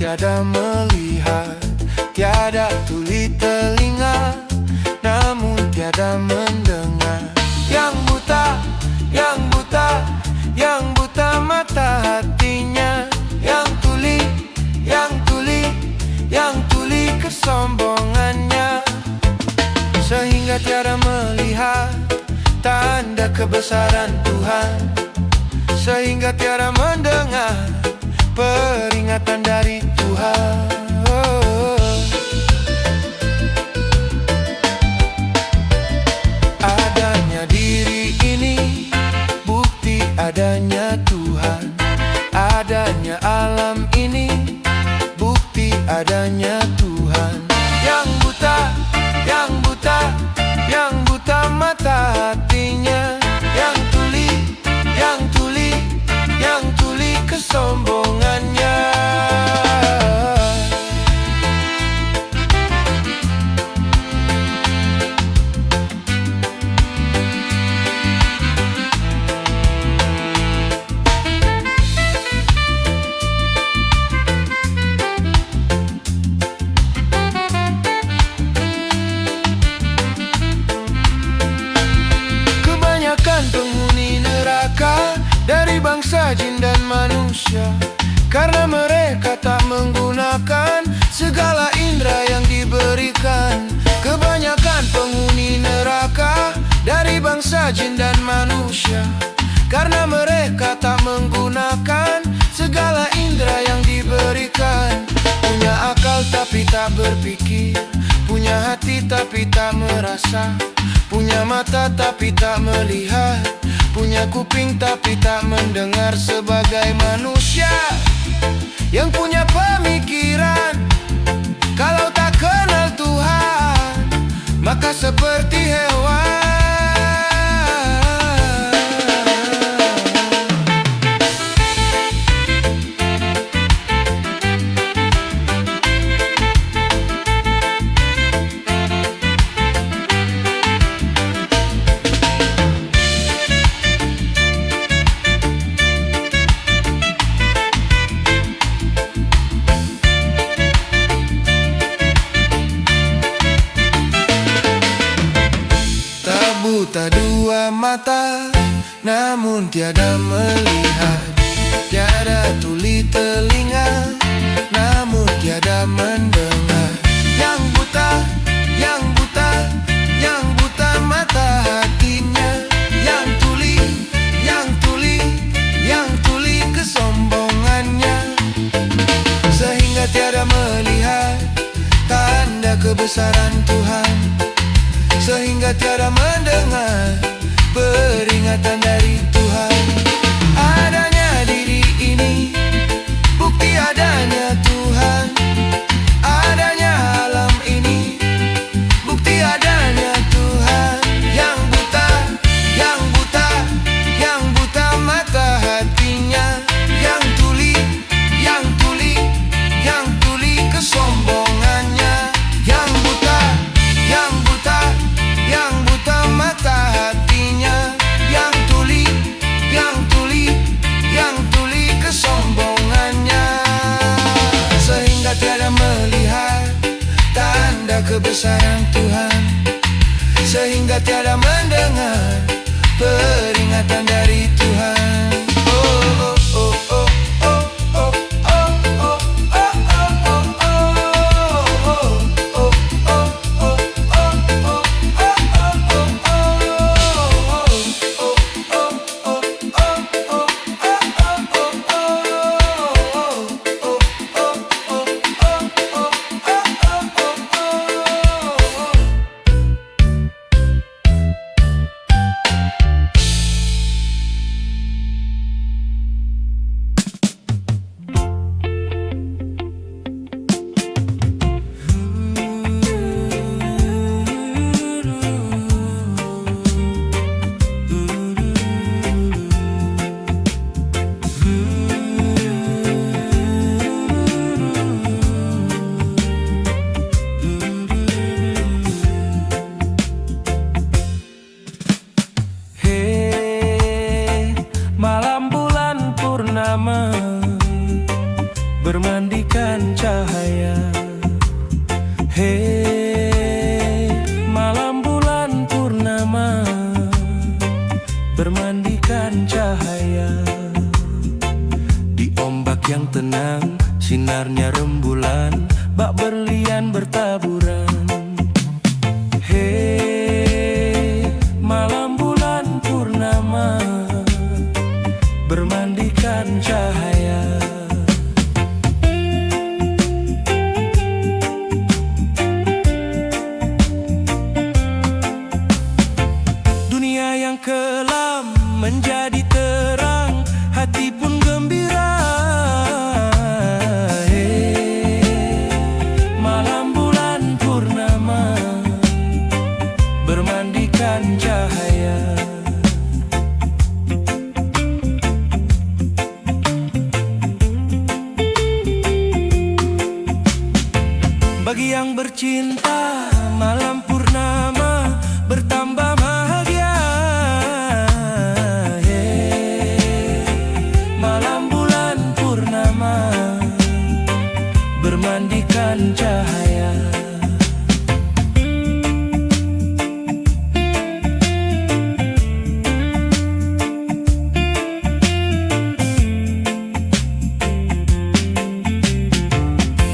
tiada melihat, tiada tuli telinga, namun tiada mendengar. Yang buta, yang buta, yang buta mata hatinya, yang tuli, yang tuli, yang tuli kesombongannya, sehingga tiada melihat tanda kebesaran Tuhan, sehingga tiada mendengar peringatan dari Tuhan. Adanya diri ini bukti adanya Tuhan, adanya alam ini bukti adanya Tuhan. Yang buta, yang buta, yang buta mata hatinya, yang tuli, yang tuli, yang tuli kesombongannya. Penghuni neraka dari bangsa jin dan manusia, karena mereka tak menggunakan segala indera yang diberikan. Kebanyakan penghuni neraka dari bangsa jin dan manusia, karena mereka tak menggunakan segala indera yang diberikan. Punya akal tapi tak berpikir, punya hati tapi tak merasa, punya mata tapi tak melihat, punya kuping tapi tak mendengar. Sebagai manusia yang punya pemikiran, kalau tak kenal Tuhan, maka seperti hewan. Buta dua mata, namun tiada melihat, tiada tuli telinga, namun tiada mendengar. Yang buta, yang buta, yang buta mata hatinya, yang tuli, yang tuli, yang tuli kesombongannya, sehingga tiada melihat tanda kebesaran Tuhan, sehingga tiada mendengar peringatan dari Tuhan. Adanya diri ini bukti adanya Tuhan, adanya alam ini bukti adanya Tuhan. Yang buta, yang buta, yang buta mata hatinya, yang tuli, yang tuli, yang tuli kesombongannya, yang buta, yang buta, yang buta mata hatinya, yang tuli, yang tuli, yang tuli kesombongannya, sehingga tiada melihat tanda kebesaran Tuhan, sehingga tiada mendengar peringatan dari Tuhan. Oh, oh, oh, oh, oh, oh, oh, oh, oh, oh, oh, oh, oh. bermandikan cahaya. Hei, malam bulan purnama, bermandikan cahaya. Di ombak yang tenang, sinarnya rembulan, bak berlian bertaburan. Hei, malam bulan purnama, bermandikan cahaya. Dunia yang kelam menjadi terang, hati pun gembira. Hei, malam bulan purnama, bermandikan cahaya. Bagi yang bercinta, malam purnama bertambah bahagia. Hey, malam bulan purnama, bermandikan cahaya.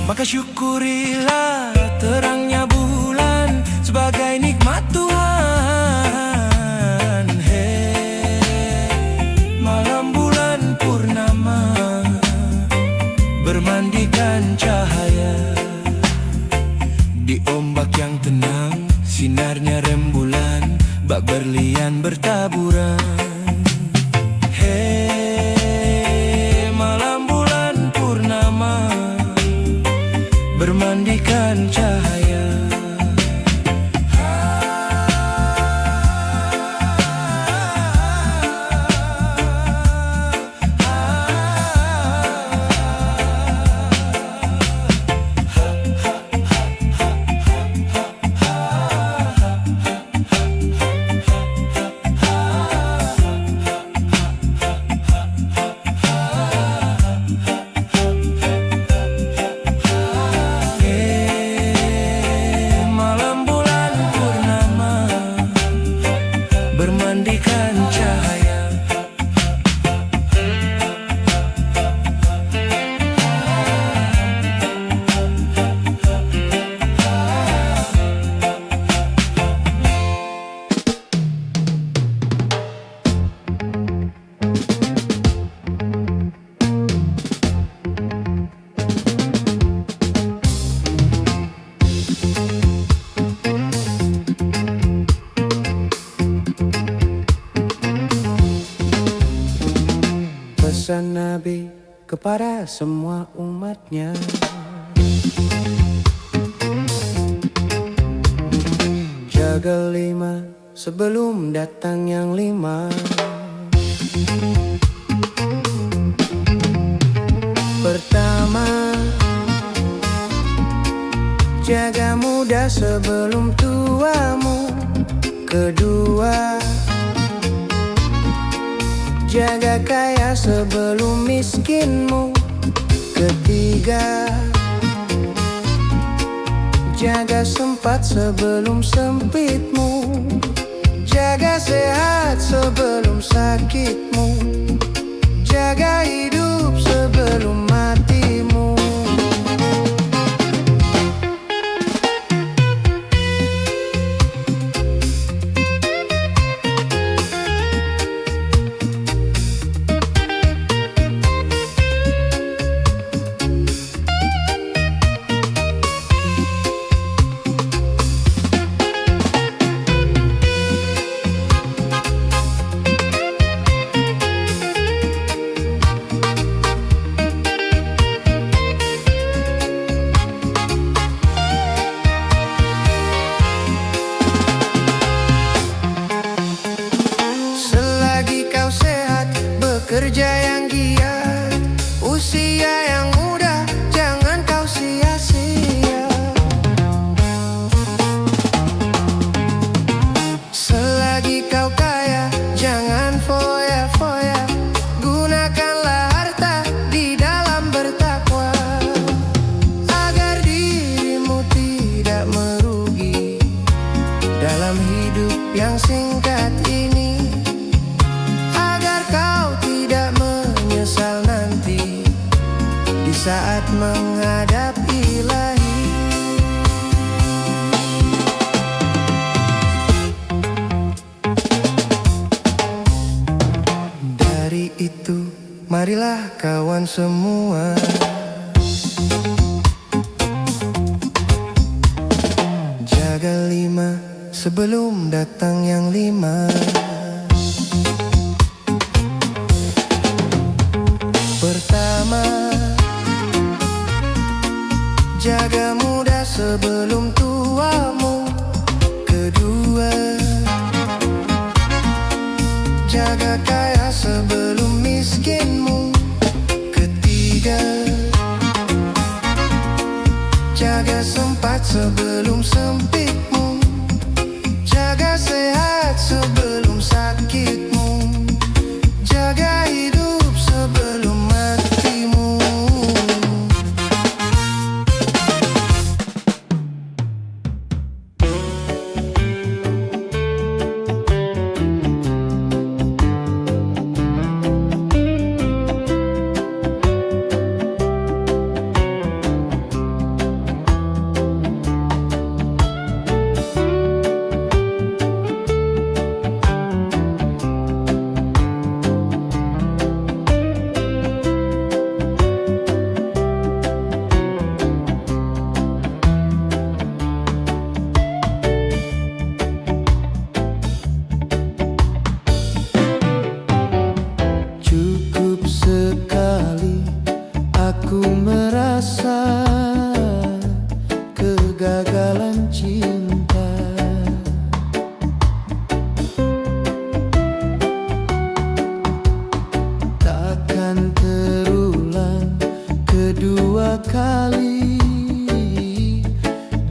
Maka syukurilah terangnya bulan sebagai nikmat Tuhan. Hei, malam bulan purnama, bermandikan cahaya. Di ombak yang tenang, sinarnya rembulan, bak berlian bertaburan. Hei, malam bulan purnama, bermandikan cahaya. Bermandikan cahaya. Pesan Nabi kepada semua umatnya, jaga 5 sebelum datang yang 5. Pertama, jaga muda sebelum tuamu. Kedua, jaga kaya sebelum miskinmu. Ketiga, jaga sempat sebelum sempitmu. Jaga sehat sebelum sakitmu. Jaga hidup sebelum matimu. Marilah kawan semua, jaga 5 sebelum datang yang 5. Pertama, jaga muda sebelum tuamu. Kedua, jaga kaya sebelum miskinmu. Ketiga, jaga sempat sebelum sempitmu. Jaga sehat sebelum sakitmu. Jaga hidup sebelum matimu. Cukup sekali aku merasa kegagalan cinta. Takkan terulang kedua kali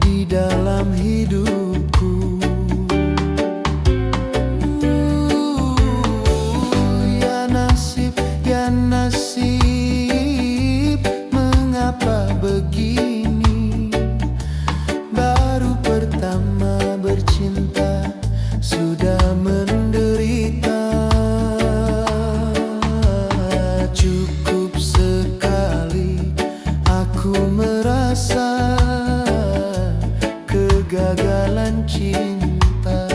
di dalam hidupku. Ya nasib, mengapa begini? Baru pertama bercinta sudah menderita. Cukup sekali aku merasa kegagalan cinta.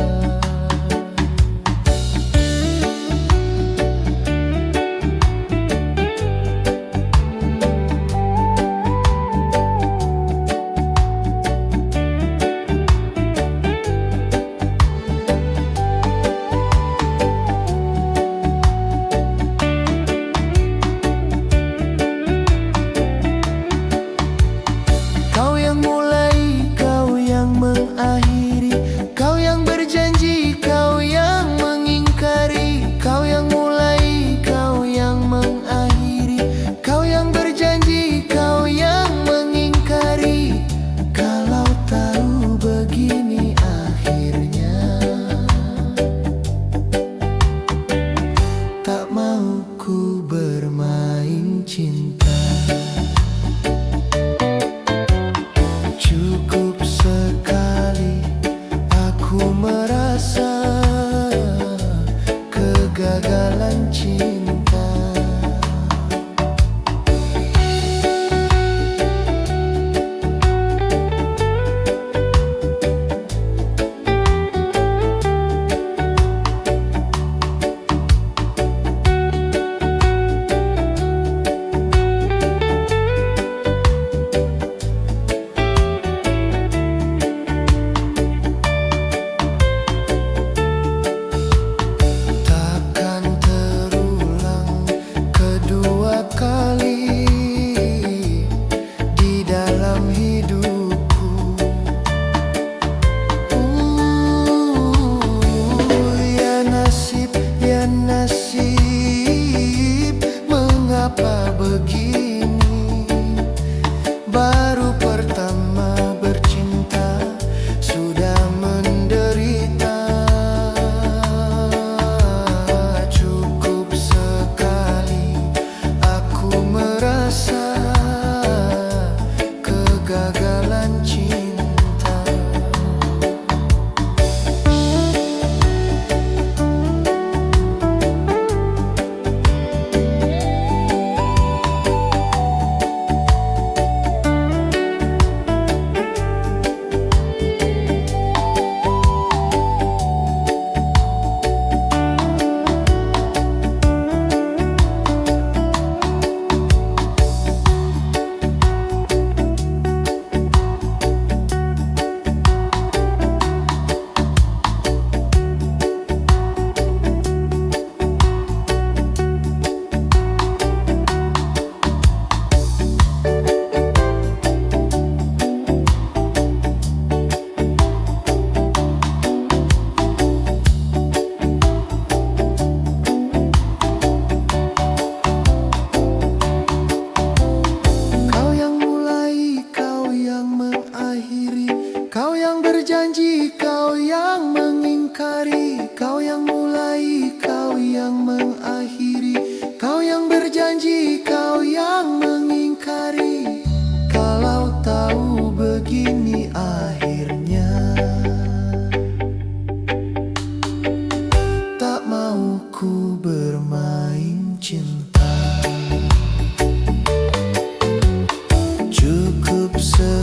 Kau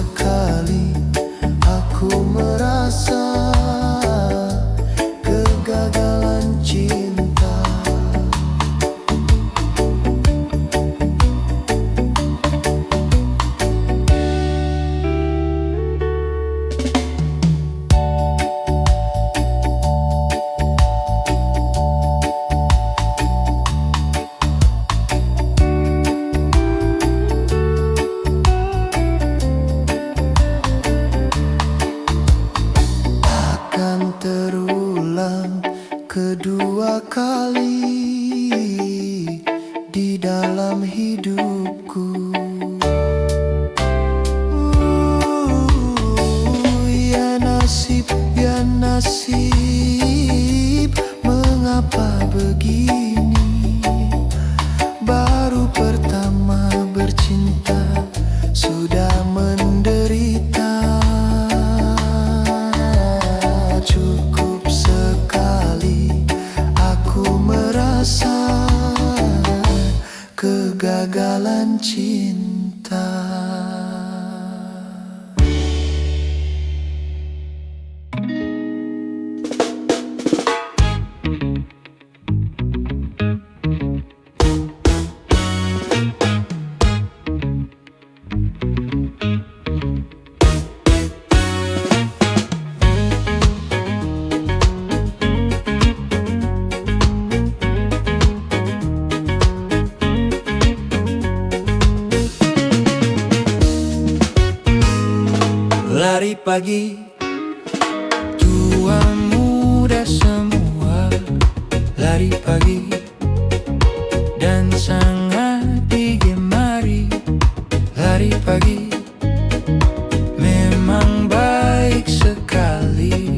sekali aku merasa kegagalan cinta. Akan terulang kedua kali di dalam hidupku. Ya nasib, mengapa begini? Baru pertama bercinta sudah menderita. Cukup sekali aku merasa kegagalan cinta. Lari pagi, tua muda semua lari pagi dan sangat digemari. Lari pagi memang baik sekali.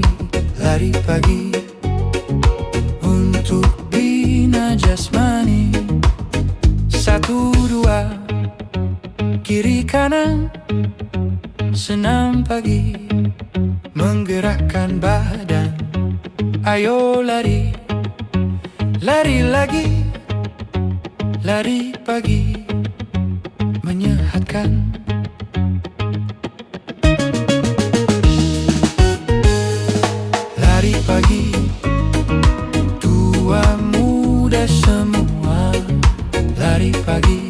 Lari pagi untuk bina jasmani. 1, 2, kiri kanan. Senam pagi, menggerakkan badan. Ayo lari, lari lagi. Lari pagi, menyehatkan. Lari pagi, tua muda semua lari pagi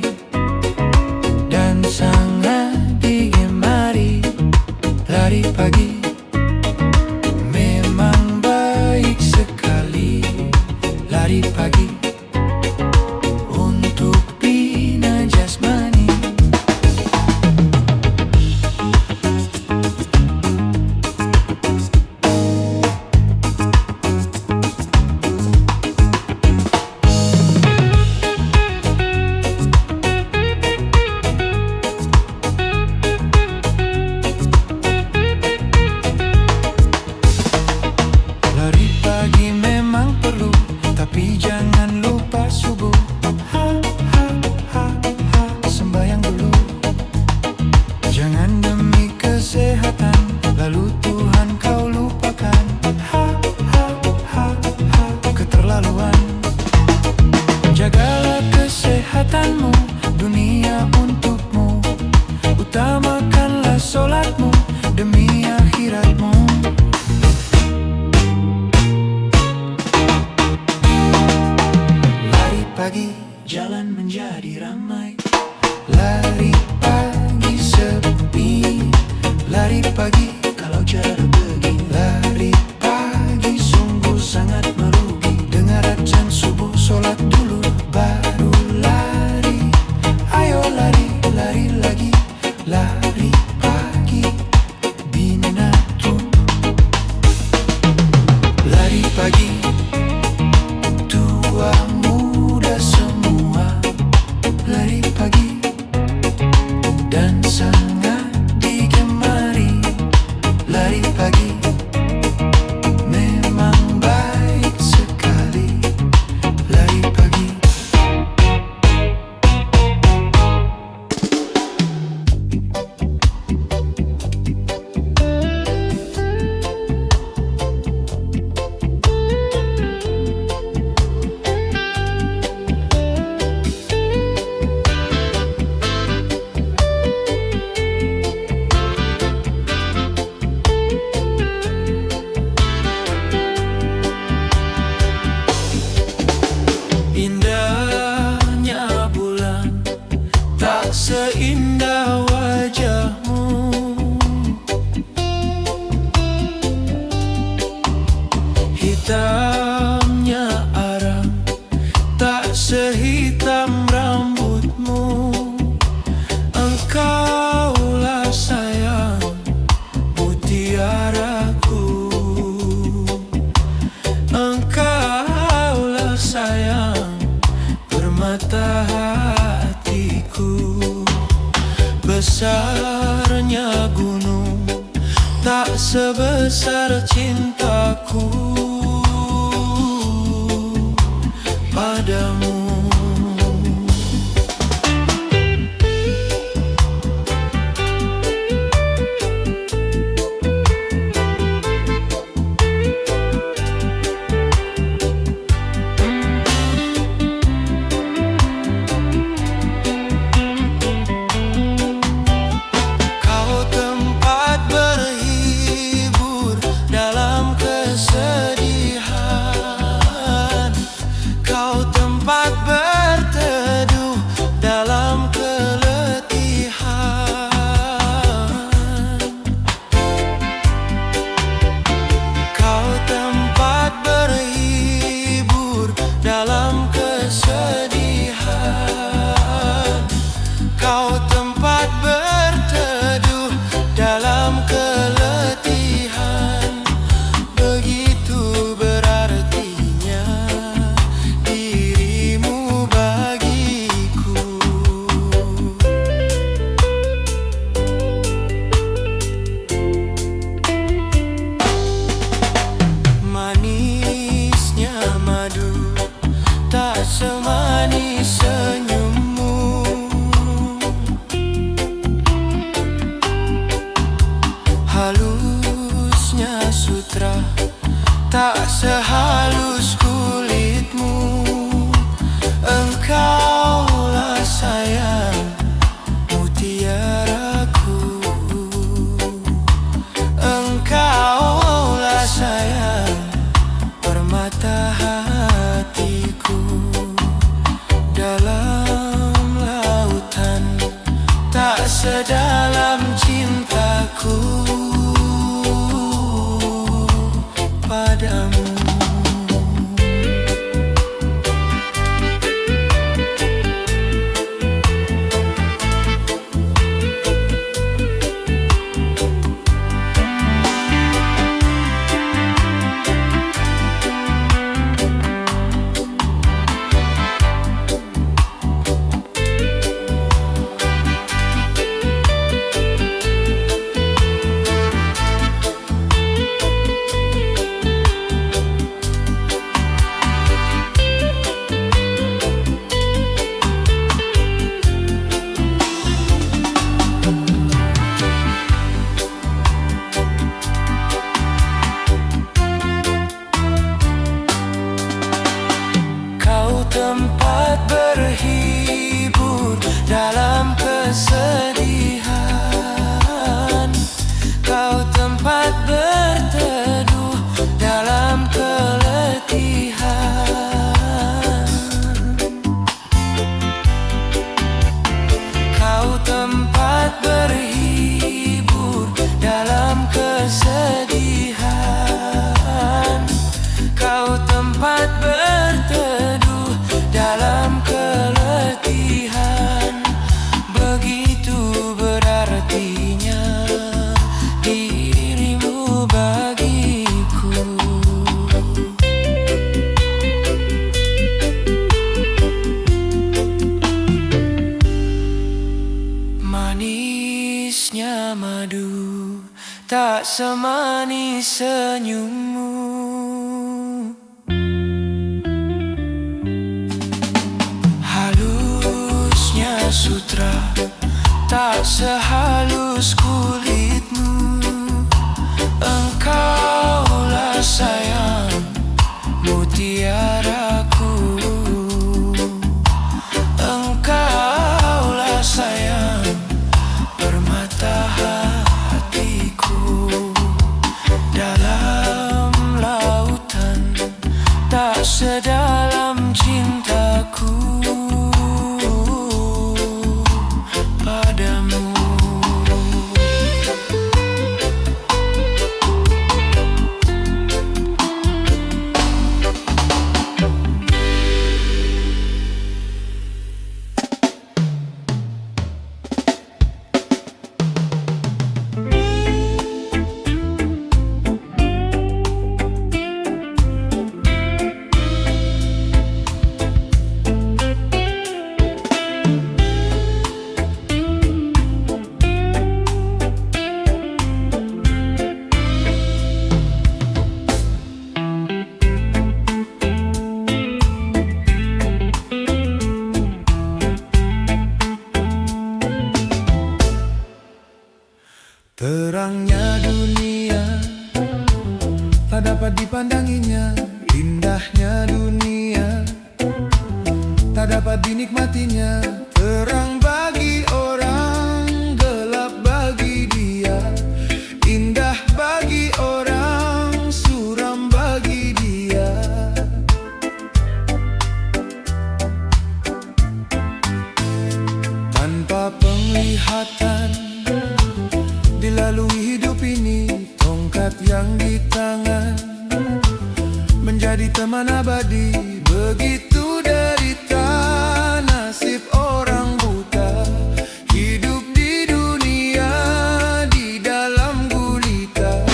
dan sangat digemari. Lari pagi memang baik sekali. Lari pagi untuk bina jasmani. Tapi jangan lupa subuh. Sembahyang dulu. Jangan demi kesehatan lalu Tuhan kau lupakan. Keterlaluan. Jagalah kesehatanmu, dunia untukmu. Utamakanlah sholatmu demi akhiratmu. Pagi jalan menjadi ramai. Lari pagi sepi. Lari pagi kalau cara pergi. Lari pagi sungguh sangat merugi. Dengar adzan subuh, sholat dulu baru lari. Ayo lari, lari lagi. Lari pagi binatu. Lari pagi tua muda semua lari pagi dan sangat digemari. sebesar cintaku padamu. Semanis senyummu, halusnya sutra tak sehalus kulitmu. Engkaulah sayang mutiaraku, engkaulah sayang permata hatiku. Dalam lautan tak sedalam cintaku padamu. Tempat berhibur dalam kesedihan, kau tempat berteduh dalam keletihan, kau tempat berhibur dalam kesedihan, kau tempat berteduh dalam keletihan. Begitu berartinya dirimu bagiku. Manisnya madu tak semanis senyummu, sutra tak sehalus kulitmu. Engkaulah sayang mutiaraku, engkaulah sayang permata hatiku. Dalam lautan tak sedalam cintaku padamu. Terangnya dunia tak dapat dipandanginya, indahnya dunia tak dapat dinikmatinya. Terang bagi orang, gelap bagi dia, indah bagi orang, suram bagi dia. Tanpa penglihatan dilalui hidup ini, tongkat yang di tangan menjadi teman abadi. Begitu derita nasib orang buta, hidup di dunia di dalam gulita.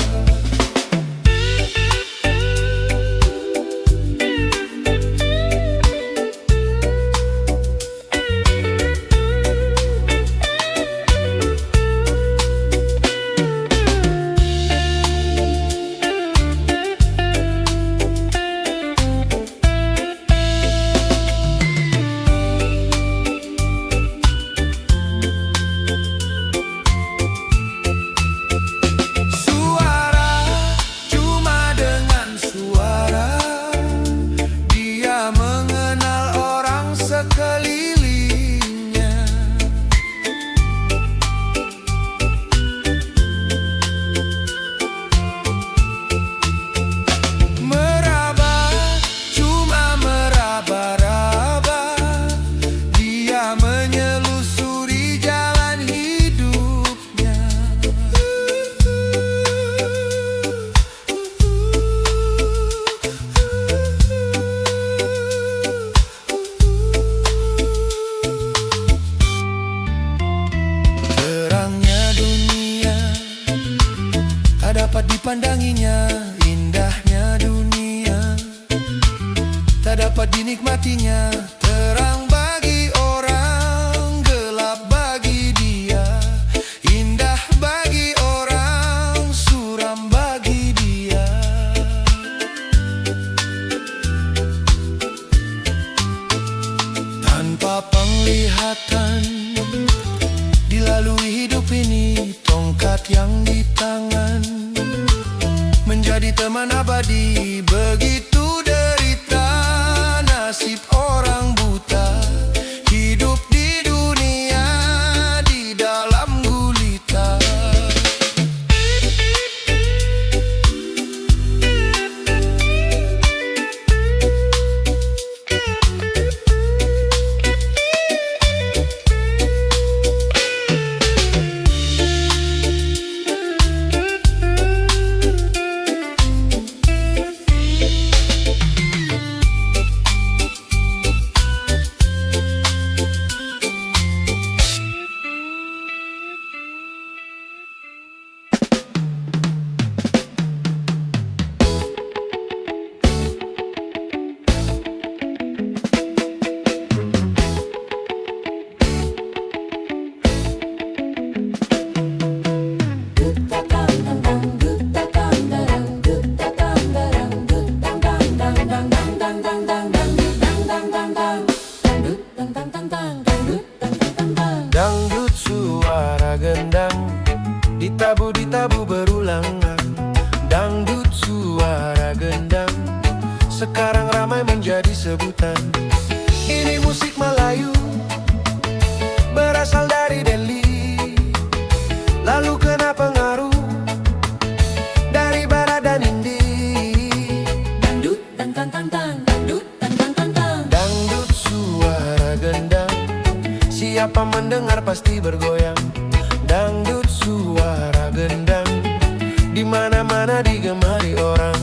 Menyelusuri jalan hidupnya. Terangnya dunia tak dapat dipandanginya, indahnya dunia tak dapat dinikmatinya. Terang bagi orang, gelap bagi dia, indah bagi orang, suram bagi dia. Tanpa penglihatan dilalui hidup ini, tongkat yang di tangan menjadi teman abadi. Begitu derita nasib orang buta, hidup di dunia di dalam gulita. Dangdut suara gendang, ditabu berulangan. Dangdut suara gendang sekarang ramai menjadi sebutan. Ini musik Melayu berasal dari Delhi, lalu kena pengaruh dari Barat dan Indi. Dangdut tang tang tang tang, dangdut tang tang tang tang. Dangdut suara gendang, siapa mendengar pasti bergoyang. Dangdut suara gendang di mana-mana digemari orang.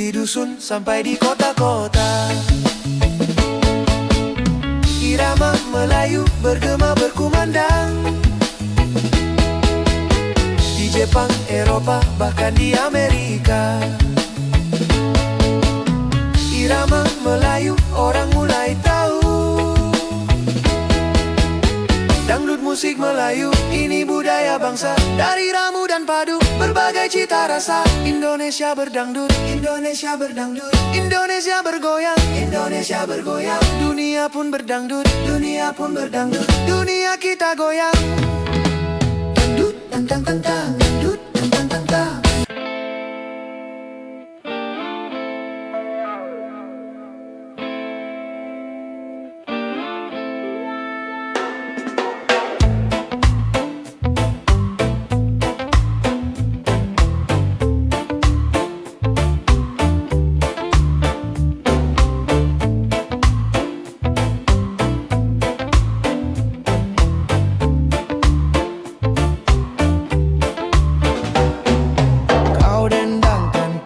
Dusun sampai di kota-kota, irama Melayu bergema berkumandang. Jepang, Eropa, bahkan di Amerika. Irama Melayu orang mulai tahu. Dangdut musik Melayu, ini budaya bangsa. Dari ramu dan padu, berbagai cita rasa. Indonesia berdangdut, Indonesia berdangdut, Indonesia bergoyang, Indonesia bergoyang. Dunia pun berdangdut, dunia pun berdangdut, dunia kita goyang. Dangdut, tang tang tang tang, dangdut, tang tang tang tang.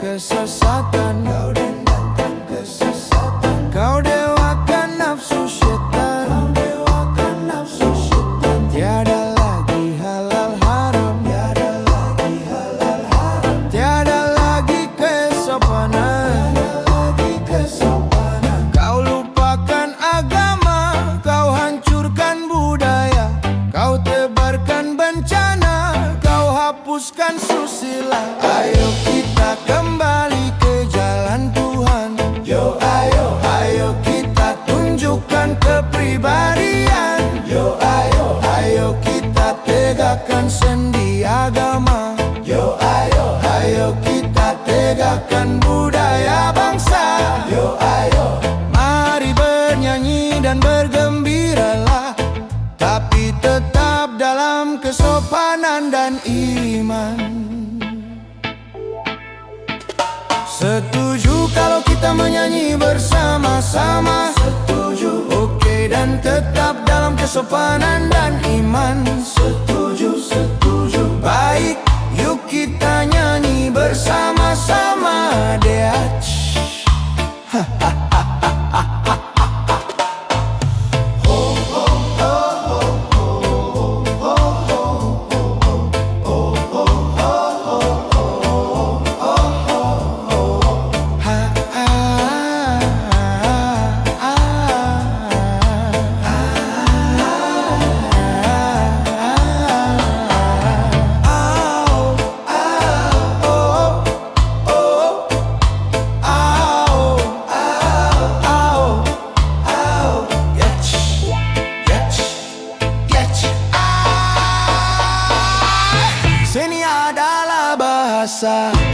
Kesesatan, kau dendangkan kesesatan. Kau dewakan nafsu setan, kau dewakan nafsu setan. Tiada lagi halal haram, tiada lagi halal haram. Tiada lagi kesopanan, tiada lagi kesopanan. Kau lupakan agama, kau hancurkan budaya. Kau tebarkan bencana, kau hapuskan susila. Ayo kita kembali ke jalan Tuhan. Yo ayo, ayo kita tunjukkan kepribadian. Yo ayo, ayo kita tegakkan sendi agama. Yo ayo, ayo kita tegakkan budaya bangsa. Yo ayo, mari bernyanyi dan bergembiralah, tapi tetap dalam kesopanan dan iman. Setuju kalau kita menyanyi bersama-sama? Setuju. Oke, dan tetap dalam kesopanan dan iman. Setuju, setuju. Baik, yuk kita nyanyi bersama-sama deh.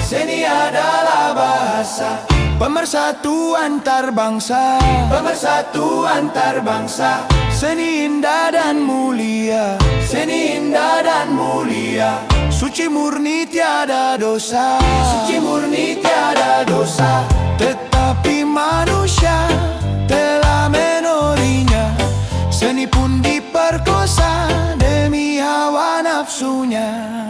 Seni adalah bahasa pemersatu antar bangsa, pemersatu antar bangsa. Seni indah dan mulia, seni indah dan mulia. Suci murni tiada dosa, suci murni tiada dosa. Tetapi manusia telah menorinya. Seni pun diperkosa demi hawa nafsunya.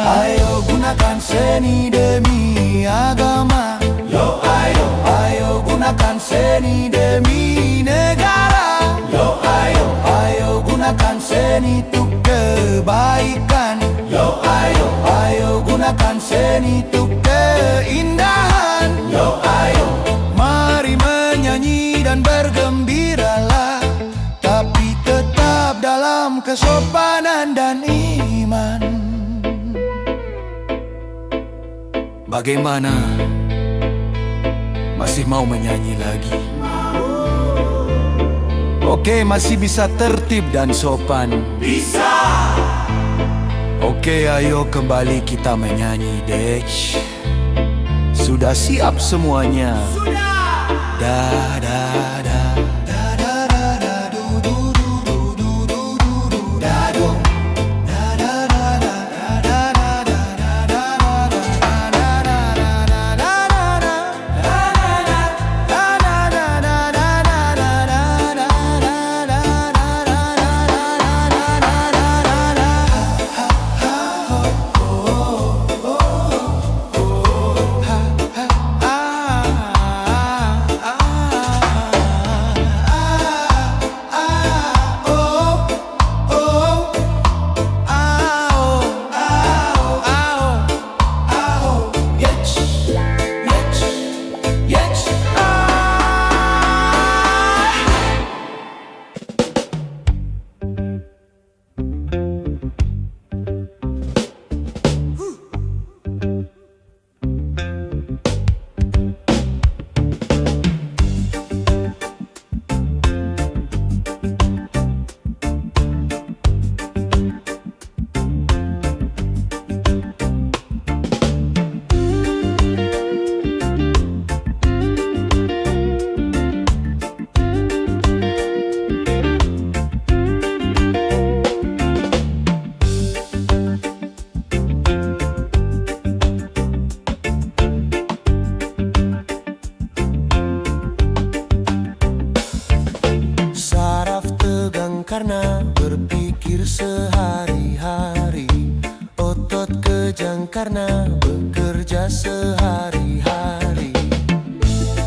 Ayo gunakan seni demi agama. Yo ayo, ayo gunakan seni demi negara. Yo ayo, ayo gunakan seni untuk kebaikan. Yo ayo, ayo gunakan seni untuk keindahan. Yo ayo, mari menyanyi dan bergembiralah, tapi tetap dalam kesopanan dan iman. Bagaimana? Masih mau menyanyi lagi? Oke, masih bisa tertib dan sopan? Bisa! Oke, ayo kembali kita menyanyi, Dech. Sudah siap semuanya? Sudah! Da da da. sehari-hari, otot kejang karena bekerja sehari-hari.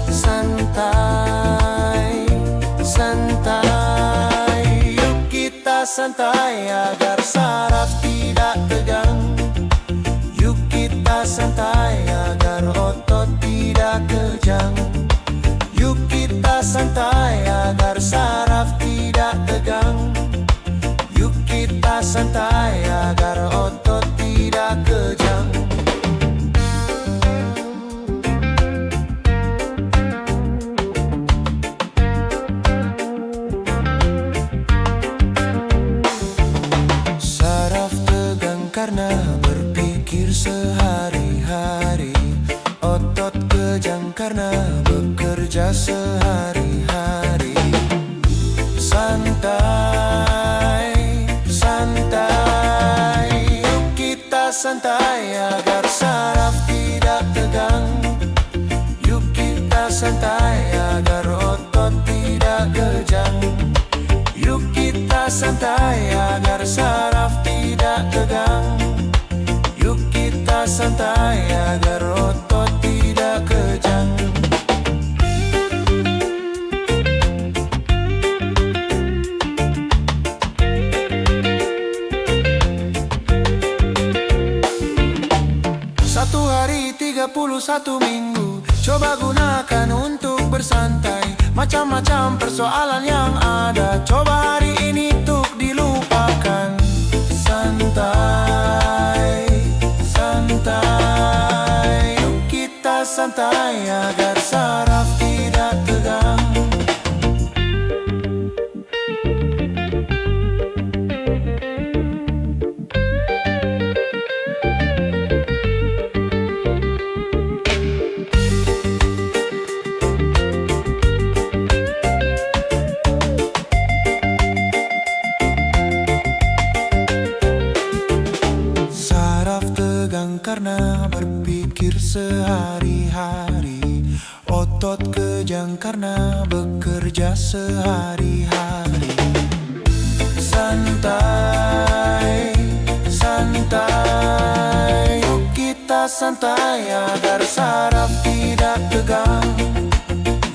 Santai, santai, yuk kita santai agar saraf tidak tegang. Yuk kita santai agar otot tidak kejang. Yuk kita santai agar saraf tidak tegang. Yuk kita santai agar otot tidak kejang. Saraf tegang karena berpikir sehari-hari, otot kejang karena bekerja sehari-hari. Santai, santai, yuk kita santai agar saraf tidak tegang. Yuk kita santai agar otot tidak kejang. Yuk kita santai agar saraf tidak tegang. Yuk kita santai agar otot tidak kejang. Satu hari 31 minggu, coba gunakan untuk bersantai. Macam-macam persoalan yang ada, coba hari ini untuk dilupakan. Santai, santai, yuk kita santai agar saraf tidak tegang. Karena berpikir sehari-hari, otot kejang karena bekerja sehari-hari. Santai, santai, yuk kita santai agar saraf tidak tegang.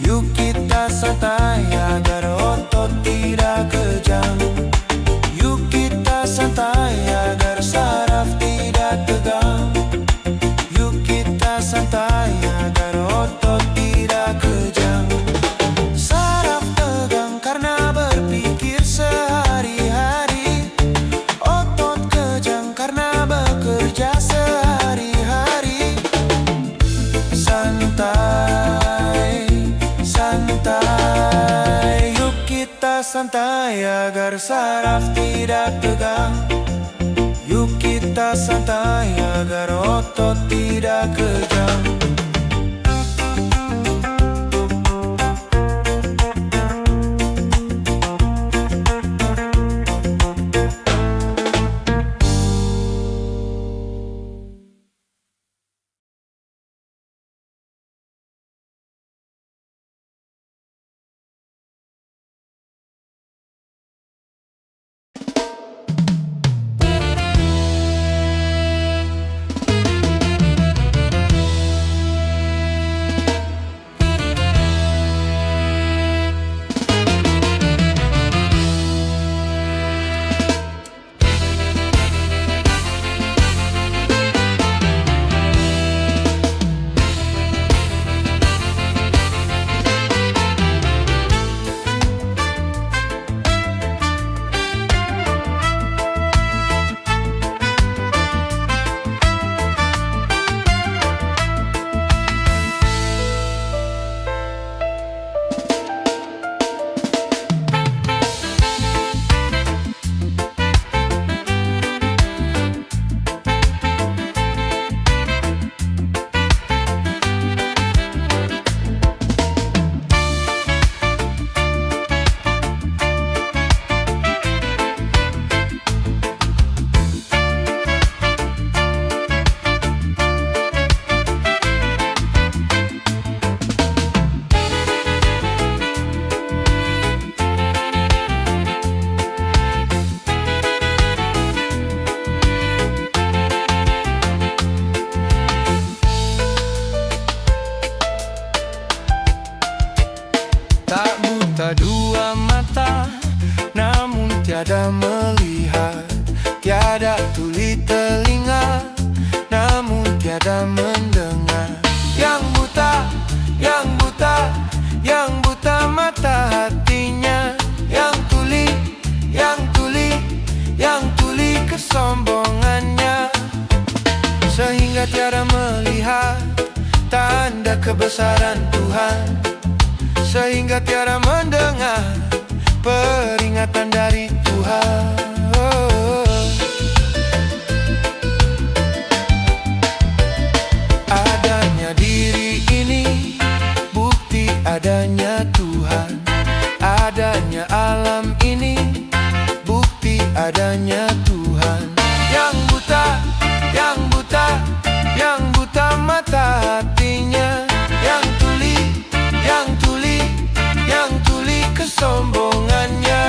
Yuk kita santai agar otot tidak kejang. Yuk kita santai agar saraf tidak tegang. Santai agar otot tidak kejang. Saraf tegang karena berpikir sehari-hari, otot kejang karena bekerja sehari-hari. Santai, santai, yuk kita santai agar saraf tidak tegang. Yuk kita santai agar otot tidak kejang. melihat, tiada tuli telinga, namun tiada mendengar. Yang buta, yang buta, yang buta mata hatinya, yang tuli, yang tuli, yang tuli kesombongannya, sehingga tiada melihat tanda kebesaran Tuhan, sehingga tiada mendengar peringatan dari Tuhan. Adanya diri ini bukti adanya Tuhan, adanya alam ini bukti adanya Tuhan. Yang buta, yang buta, yang buta mata hatinya, yang tuli, yang tuli, yang tuli kesombongannya.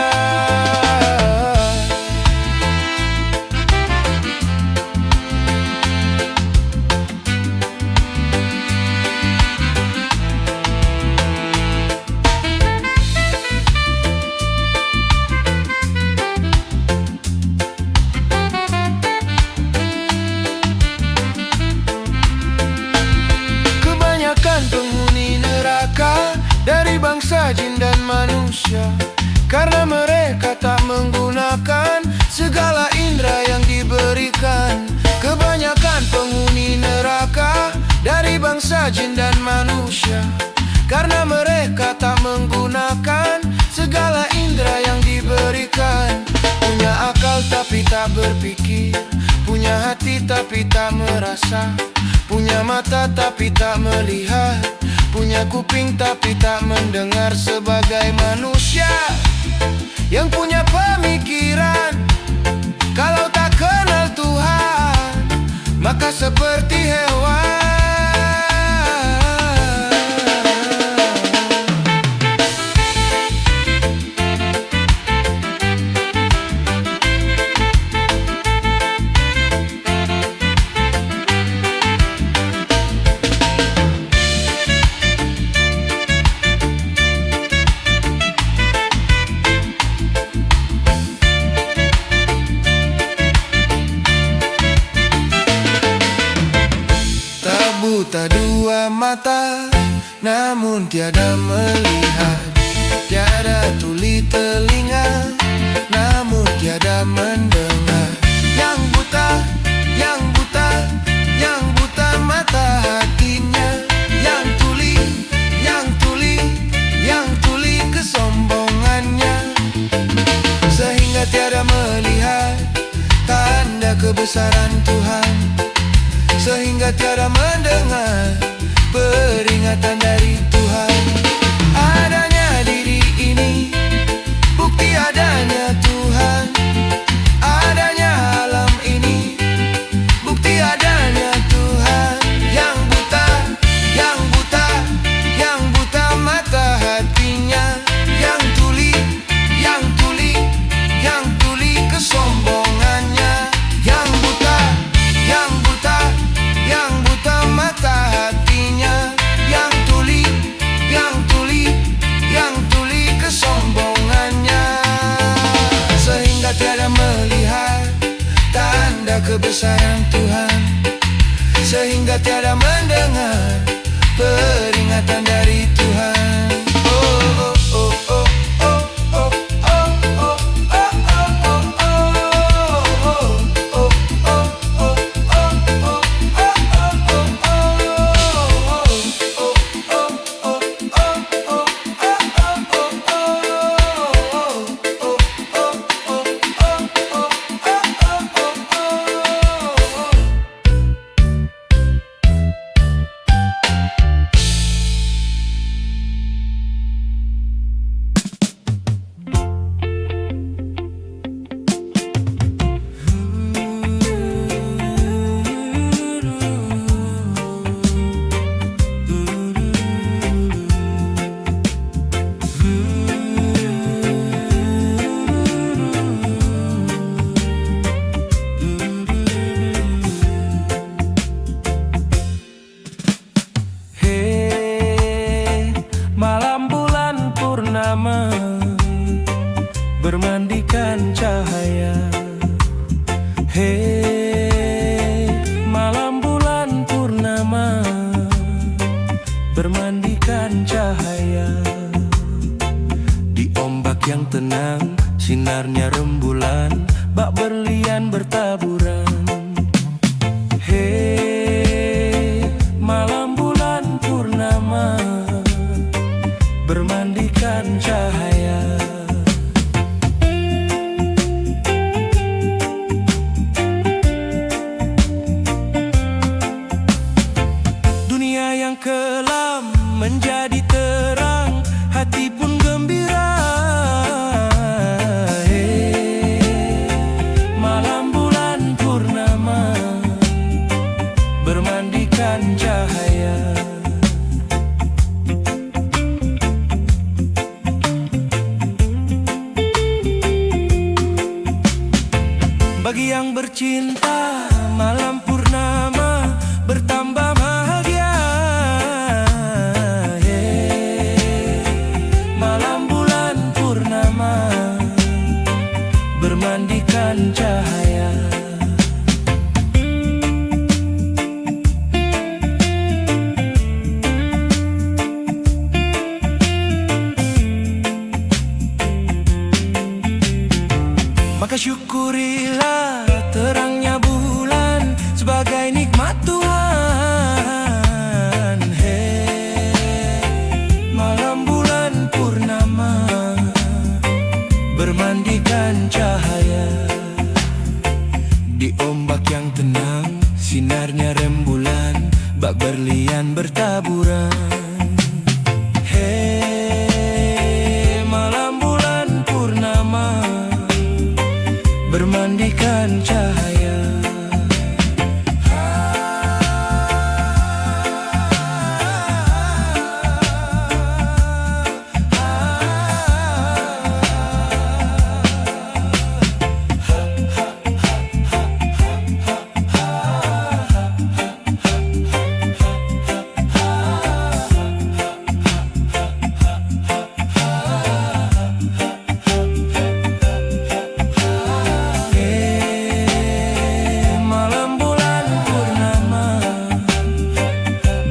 Penghuni neraka dari bangsa jin dan manusia, karena mereka tak menggunakan segala indera yang diberikan. Kebanyakan penghuni neraka dari bangsa jin dan manusia, karena mereka tak menggunakan segala indera yang diberikan. Punya akal tapi tak berpikir, punya hati tapi tak merasa, punya mata tapi tak melihat, punya kuping tapi tak mendengar. Sebagai manusia yang punya pemikiran, kalau tak kenal Tuhan, maka seperti hewan. Buta dua mata, namun tiada melihat, tiada tuli telinga, namun tiada mendengar. Yang buta, yang buta, yang buta mata hatinya, yang tuli, yang tuli, yang tuli kesombongannya, sehingga tiada melihat tanda kebesaran Tuhan, sehingga tiada mendengar peringatan dari Tuhan. Adanya diri ini bukti adanya Tuhan, adanya alam ini bukti adanya Tuhan. Yang buta, yang buta, yang buta mata hatinya, yang tuli, yang tuli, yang tuli kesombongannya, yang buta, yang buta, yang buta mata hatinya, yang tuli, yang tuli, yang tuli kesombongannya, sehingga tiada melihat tanda kebesaran Tuhan, sehingga tiada mendengar peringatan dari Tuhan. Oh, oh, oh, oh, oh, oh, oh, oh, oh, oh, oh, oh, oh. Sinarnya rembulan, bak berlian bertaburan. Hei, malam bulan purnama, bermandikan cahaya. Dunia yang kelam menjadi terang, hati pun gembira. Hei, malam bulan purnama, bermandikan cahaya. Bagi yang bercinta, malam purnama bertambah bahagia. Hey, malam bulan purnama, bermandikan cahaya. Maka syukurilah terangnya bulan sebagai nikmat Tuhan. Hei, malam bulan purnama, bermandikan cahaya. Di ombak yang tenang, sinarnya rembulan, bak berlian bertaburan. Hei, malam bulan purnama, bermandikan cahaya.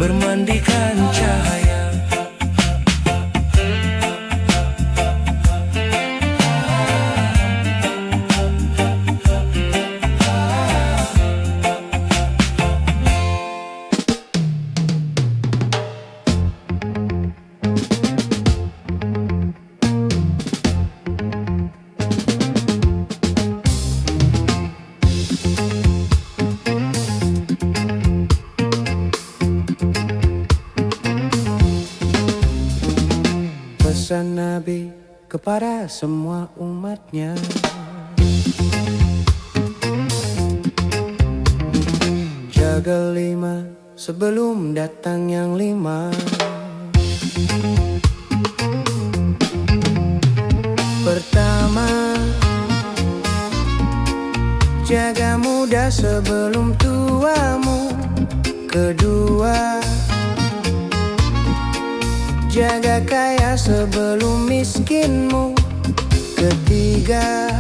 Bermandikan cahaya. Pesan Nabi kepada semua umatnya, jaga 5 sebelum datang yang 5. Pertama, jaga muda sebelum tuamu. Kedua, jaga kaya sebelum miskinmu. Ketiga,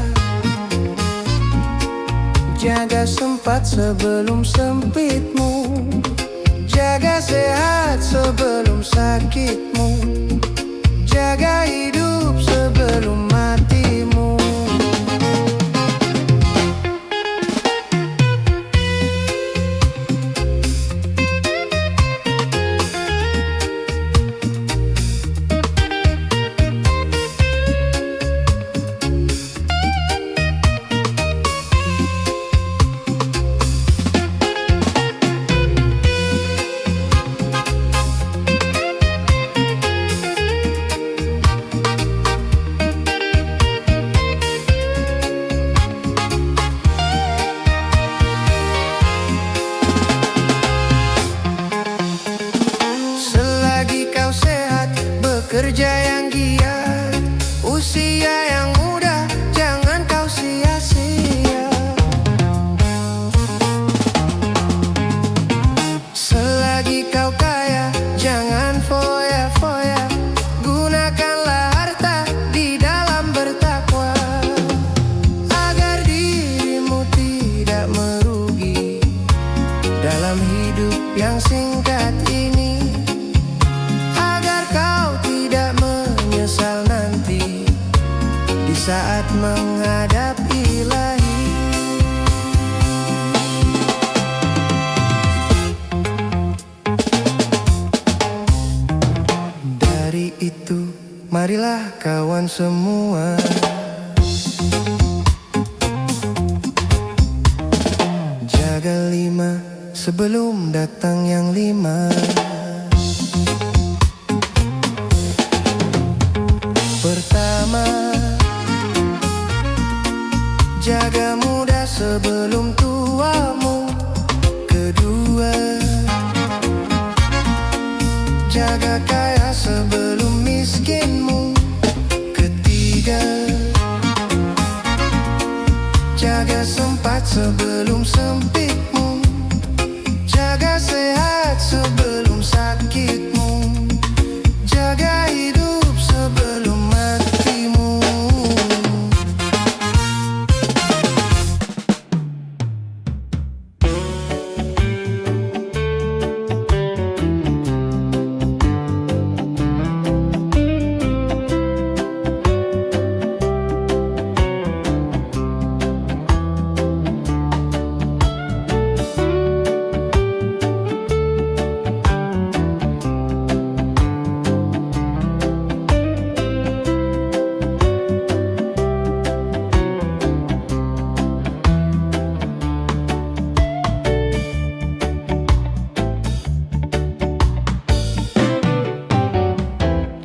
jaga sempat sebelum sempitmu. Jaga sehat sebelum sakitmu. Jaga hidup sebelum matimu. Kerja yang giat, usia yang muda, jangan kau sia-sia. Selagi kau kaya, jangan foya-foya. Gunakanlah harta di dalam bertakwa, agar dirimu tidak merugi dalam hidup yang singkat ini. Saat menghadap ilahi. Dari itu, marilah kawan semua, jaga 5 sebelum datang yang 5. Pertama, jaga muda sebelum tuamu. Kedua, jaga kaya sebelum miskinmu. Ketiga, jaga sempat sebelum sempitmu. Jaga sehat sebelum sakitmu. Jaga hidup sebelum matimu.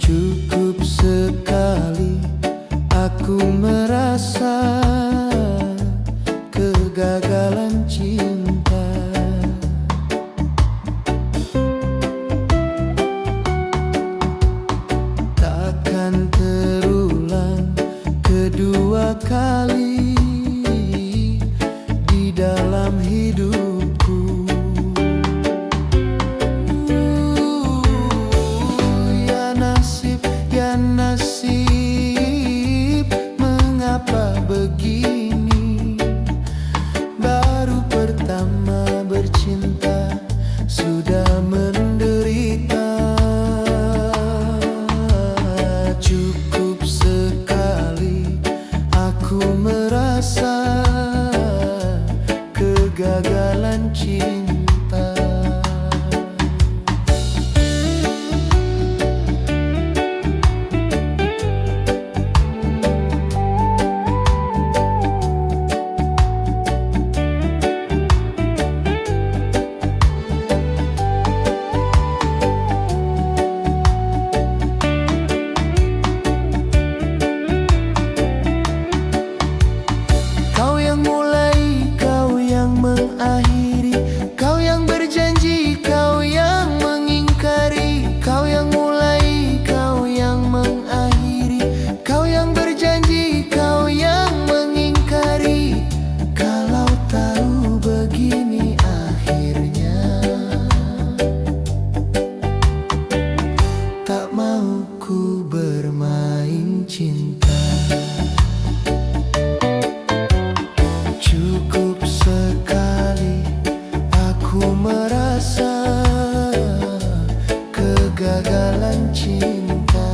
Cukup sekali aku merasa kegagalan cinta. Takkan terulang kedua kali di dalam hidupku. Ya nasib, mengapa begini? Baru pertama bercinta sudah menderita. Cukup sekali aku merasa kegagalan cinta. Mengakhiri, kau yang berjanji, kau yang mengingkari. Kau yang mulai, kau yang mengakhiri. Kau yang berjanji, kau yang mengingkari. Kalau tahu begini akhirnya, tak mau ku bermain cinta. Cukup sekali aku merasa kegagalan cinta.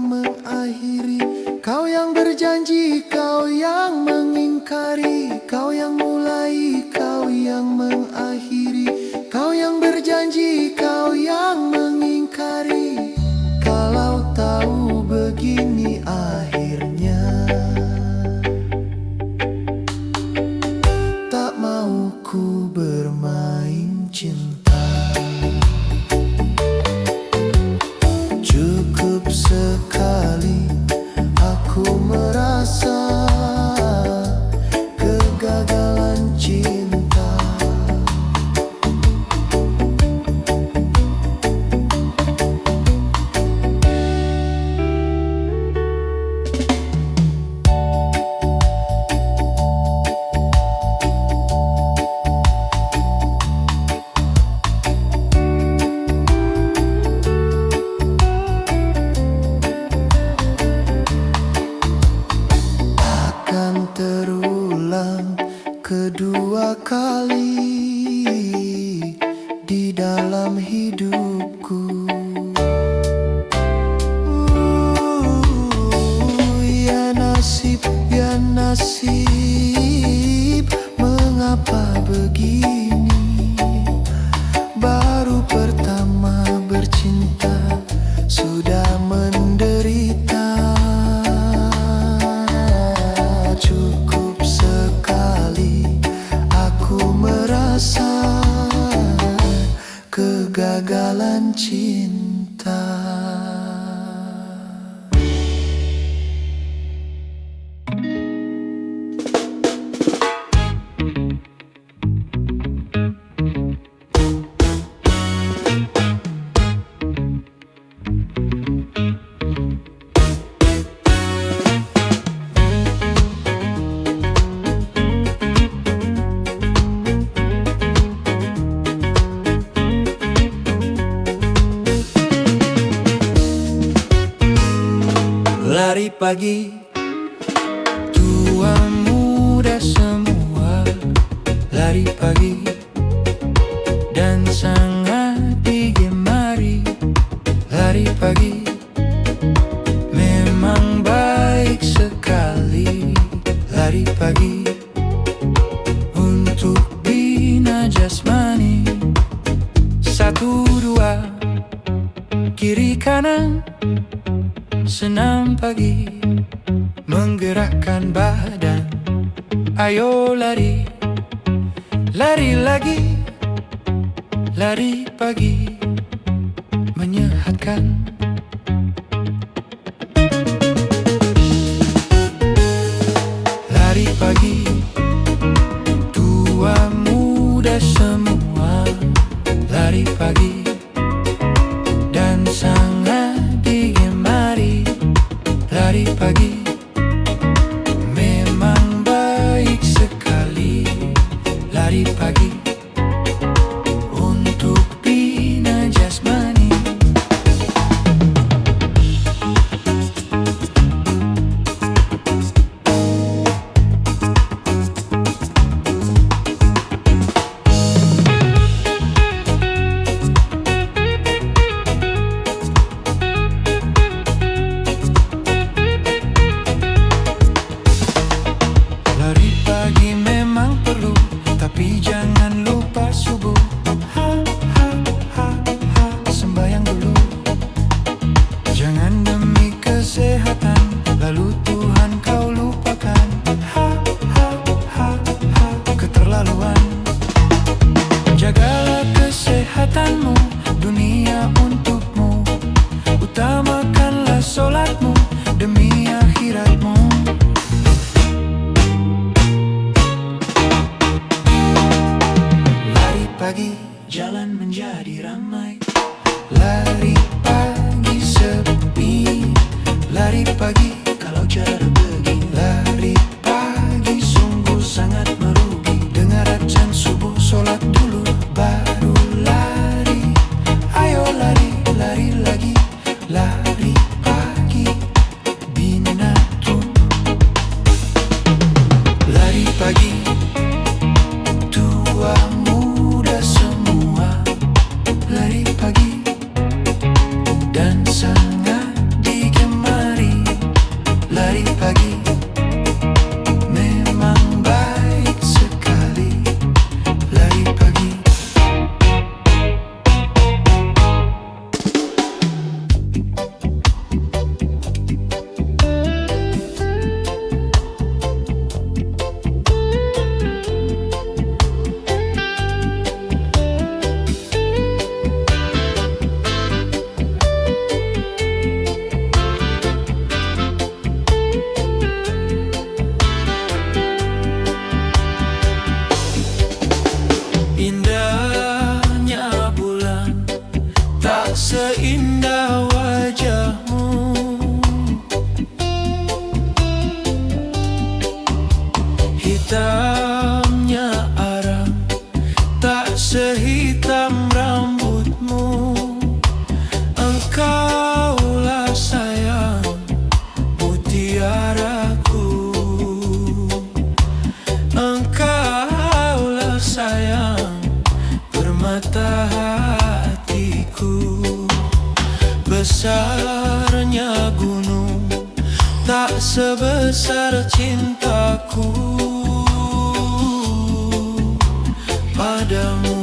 mengakhiri. Kau yang berjanji, kau yang mengingkari. Kau yang mulai, kau yang mengakhiri. Kau yang berjanji, kau yang mengingkari. Kalau tahu begini akhirnya, tak mau ku bermain cinta. Cukup sekali aku merasa kegagalan cinta. Terulang kedua kali di dalam hidupku. Ya nasib, ya nasib, mengapa begini? Baru pertama bercinta sudah menderita. Cukup sekali aku merasa kegagalan cinta. Lari pagi, tua muda semua lari pagi dan sangat digemari. Lari pagi memang baik sekali. Lari pagi untuk bina jasmani. 1, 2, kiri kanan. Senam pagi menggerakkan badan. Ayo lari, lari lagi. Lari pagi menyehatkan. Lari pagi, tua muda semua lari pagi dan sangat digemari. Lari pagi memang baik sekali. Lari pagi untuk bina jasmani. Lari pagi memang perlu, tapi jangan lupa subuh. Sembahyang dulu, jangan demi kesehatan lalu Tuhan kau lupakan. Keterlaluan. Jagalah kesehatanmu, dunia untukmu. Utamakanlah sholatmu demi akhiratmu. Pagi jalan menjadi ramai. Lari pagi sepi. Lari pagi kalau cara begini. Lari pagi sungguh sangat merugi. Dengar adzan subuh, sholat dulu baru lari. Ayo lari, lari lagi. Lari pagi binatu. Lari pagi tua muda semua lari pagi dan sangat digemari. tak sebesar cintaku padamu.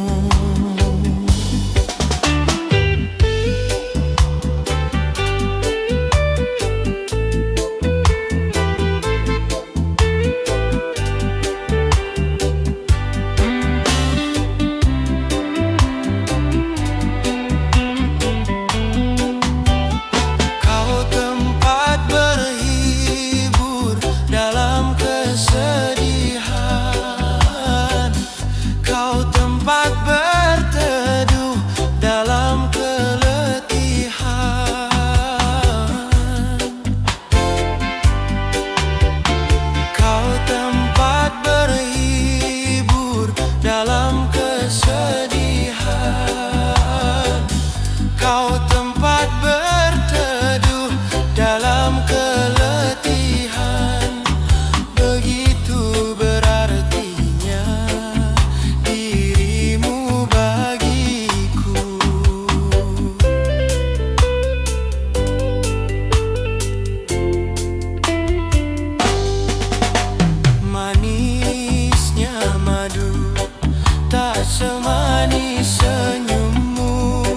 Semanis senyummu,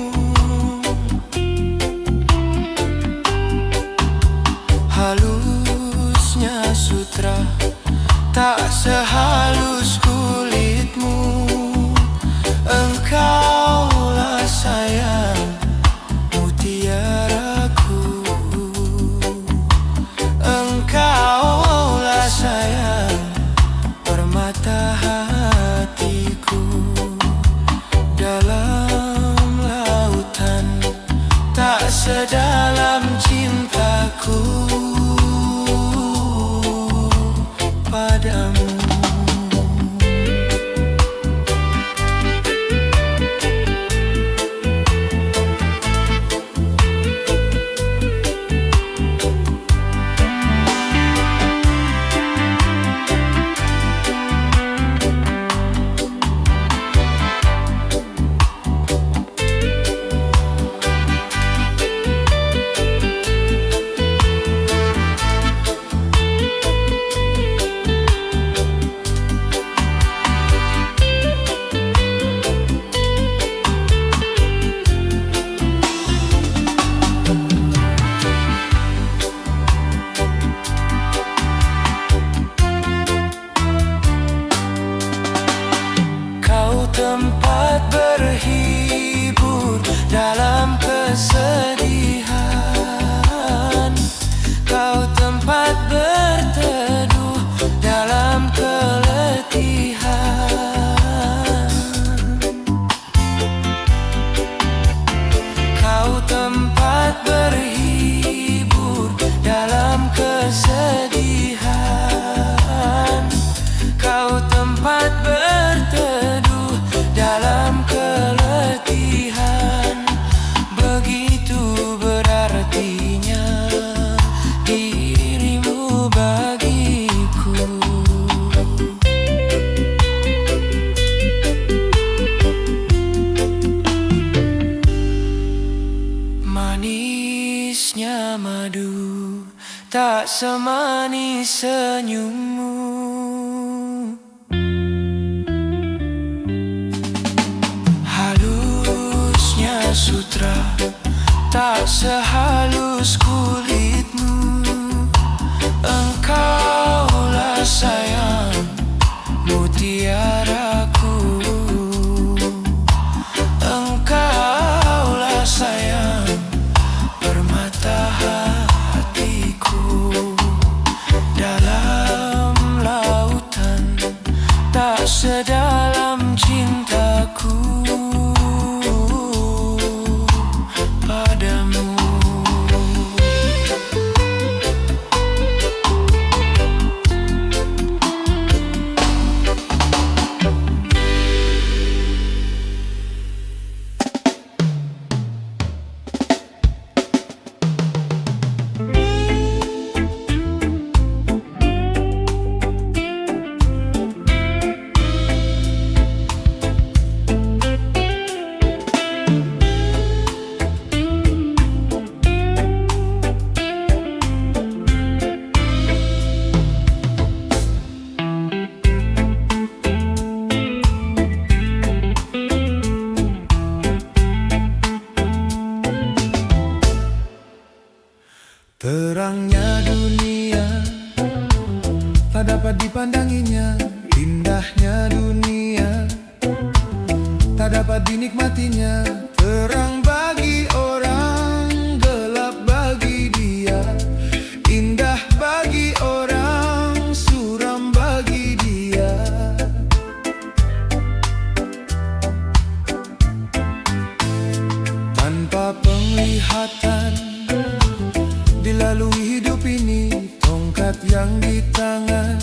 halusnya sutra tak sehalus kulitmu. Engkaulah sayang mutiaraku, engkaulah sayang permata hatiku. Dalam lautan tak sedalam cintaku padamu. Tempat berhibur dalam kesedihan, kau tempat berteduh dalam keletihan, kau tempat berhibur dalam kesedihan, kau tempat berteduh dalam keletihan. Begitu berartinya dirimu bagiku. Manisnya madu tak semanis senyummu, sutra tak sehalus kulitmu. Engkaulah sayang mutiaraku, engkaulah sayang permata hatiku. Dalam lautan tak sedalam cintaku padamu. dunia tak dapat dipandanginya, indahnya dunia tak dapat dinikmatinya. Terang bagi orang, gelap bagi dia. Indah bagi orang, suram bagi dia. Tanpa penglihatan dilalui hidup ini, tongkat yang di tangan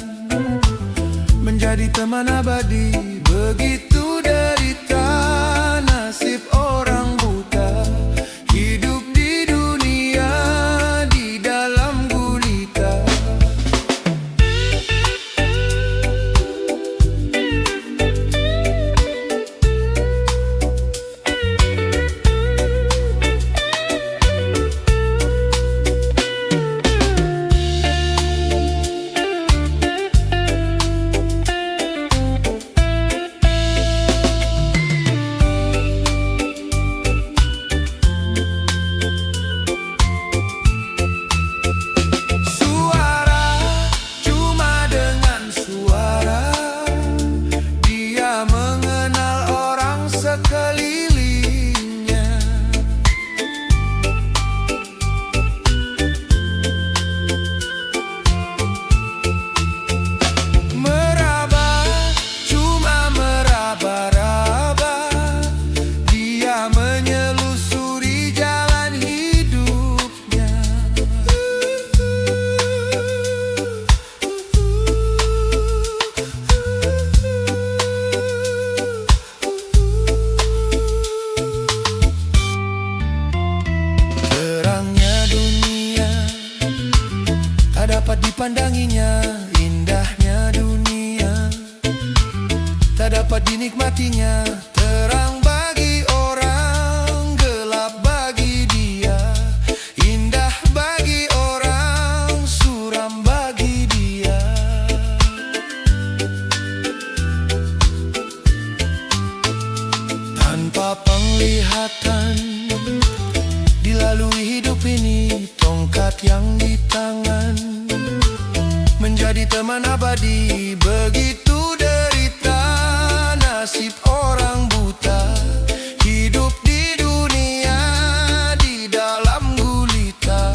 menjadi teman abadi. Begitu derita nasib orang buta, hidup di dunia di dalam gulita. Dapat dipandanginya, indahnya dunia tak dapat dinikmatinya. Terang bagi orang, gelap bagi dia. Indah bagi orang, suram bagi dia. Tanpa penglihatan dilalui hidup ini, tongkat yang di tangan menjadi teman abadi. Begitu derita nasib orang buta, hidup di dunia di dalam gulita.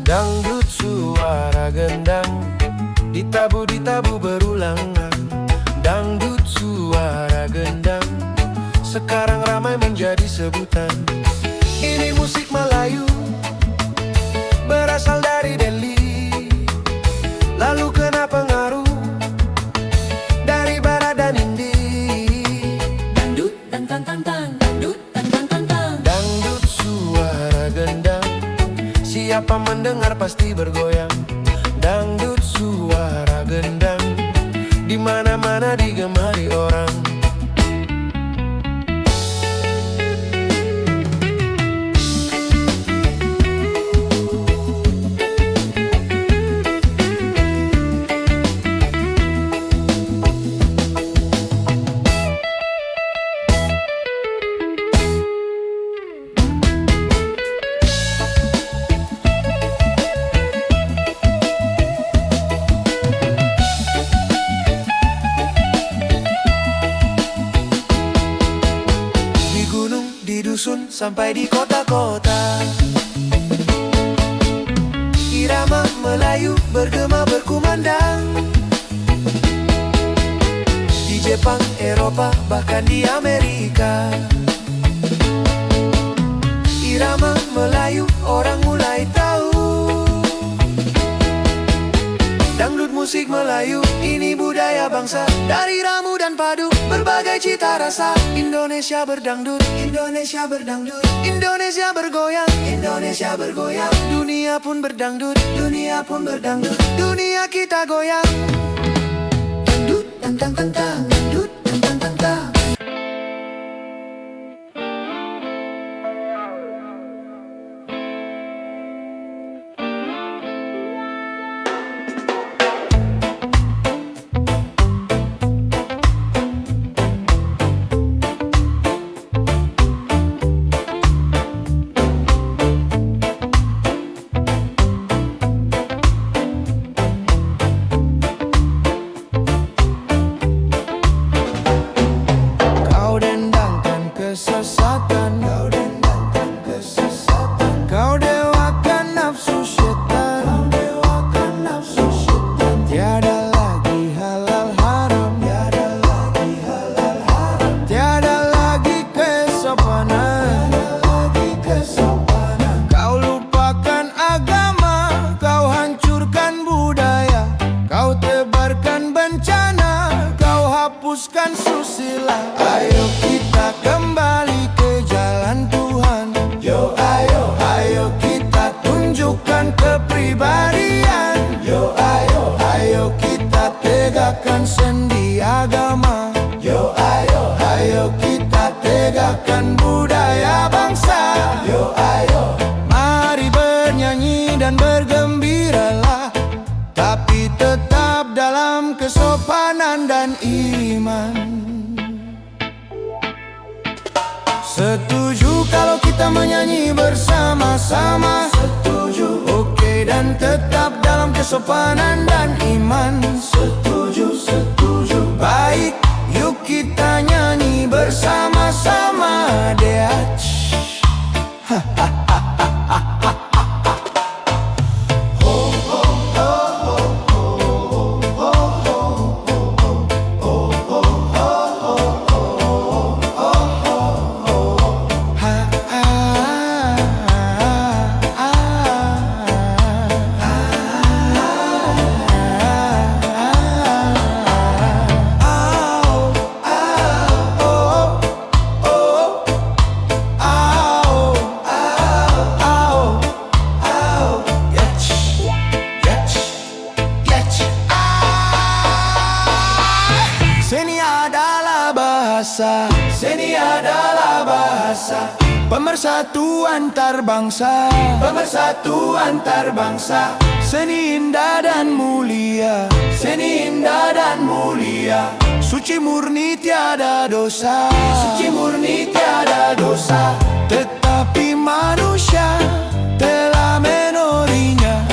Dangdut suara gendang, ditabu berulangan. Dangdut suara gendang sekarang ramai menjadi sebutan. Ini musik Melayu berasal dari Delhi, lalu kena pengaruh dari Barat dan Indi. Dangdut dan tang, dangdut dan tang. Dangdut suara gendang, siapa mendengar pasti bergoyang. Dangdut suara gendang di mana-mana digemari orang. Dusun sampai di kota-kota, irama Melayu bergema berkumandang. Jepang, Eropa, bahkan di Amerika. Irama Melayu orang mulai tahu. Dangdut musik Melayu, ini budaya bangsa. Dari ramu dan padu, berbagai cita rasa. Indonesia berdangdut, Indonesia berdangdut, Indonesia bergoyang, Indonesia bergoyang. Dunia pun berdangdut, dunia pun berdangdut, dunia kita goyang. Dangdut, tantang tantang, dangdut, tantang tantang. Kesesatan, kau dendangkan kesesatan. Kau dewakan nafsu setan, kau dewakan nafsu setan. Tiada lagi halal haram, tiada lagi halal haram. Tiada lagi kesopanan, tiada lagi kesopanan. Kau lupakan agama, kau hancurkan budaya. Kau tebarkan bencana, kau hapuskan susila. Ayo kita kembali ke jalan Tuhan. Yo ayo, ayo kita tunjukkan kepribadian. Yo ayo, ayo kita tegakkan sendi agama. Yo ayo, ayo kita tegakkan budaya bangsa. Yo ayo, mari bernyanyi dan bergembiralah, tapi tetap dalam kesopanan dan iman. Setuju kalau kita menyanyi bersama-sama? Setuju. Oke, dan tetap dalam kesopanan dan iman. Setuju, setuju. Baik, yuk kita nyanyi bersama-sama. Deach. Seni adalah bahasa, seni adalah bahasa pemersatu antar bangsa, pemersatu antar bangsa. Seni indah dan mulia, seni indah dan mulia. Suci murni tiada dosa, suci murni tiada dosa. Tetapi manusia telah menorinya.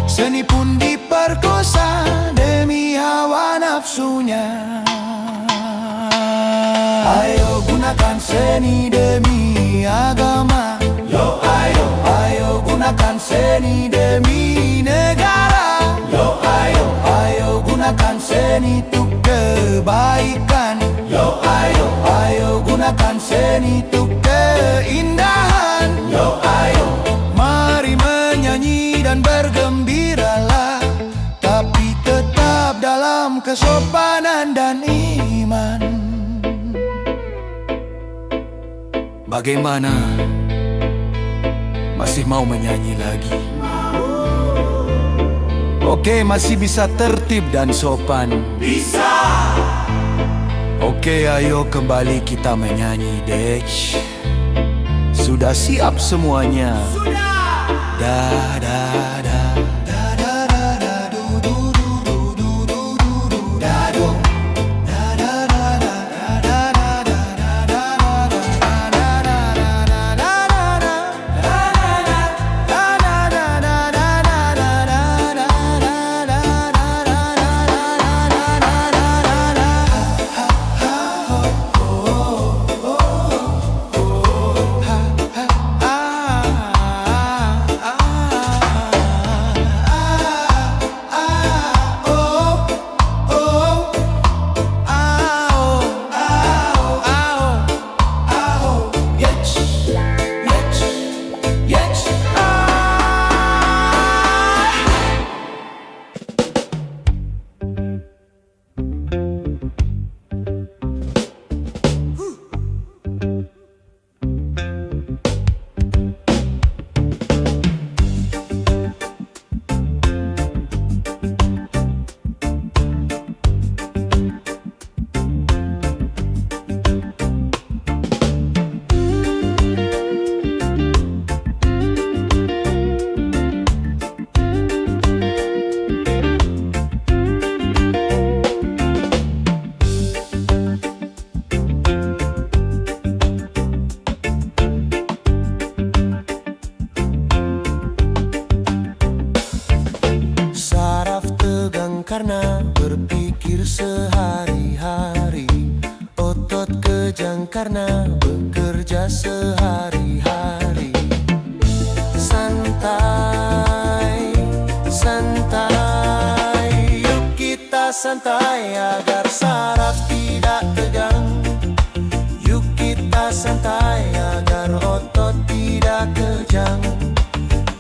Seni pun diperkosa demi hawa nafsunya. Ayo gunakan seni demi agama. Yo ayo, ayo gunakan seni demi negara. Yo ayo, ayo gunakan seni untuk kebaikan. Yo ayo, ayo gunakan seni untuk keindahan. Yo ayo, mari menyanyi dan bergembiralah, tapi tetap dalam kesopanan dan iman. Bagaimana? Masih mau menyanyi lagi? Oke, masih bisa tertib dan sopan? Bisa! Oke, ayo kembali kita menyanyi, Dech. Sudah siap semuanya? Sudah! Da da da. sehari-hari. Otot kejang karena bekerja sehari-hari. Santai, santai, yuk kita santai agar saraf tidak tegang. Yuk kita santai agar otot tidak kejang.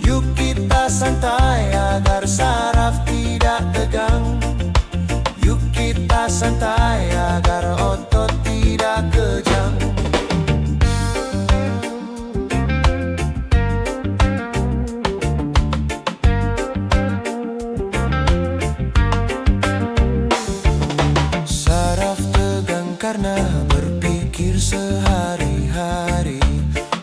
Yuk kita santai agar saraf tidak tegang. Yuk kita santai agar otot tidak kejang. Saraf tegang karena berpikir sehari-hari.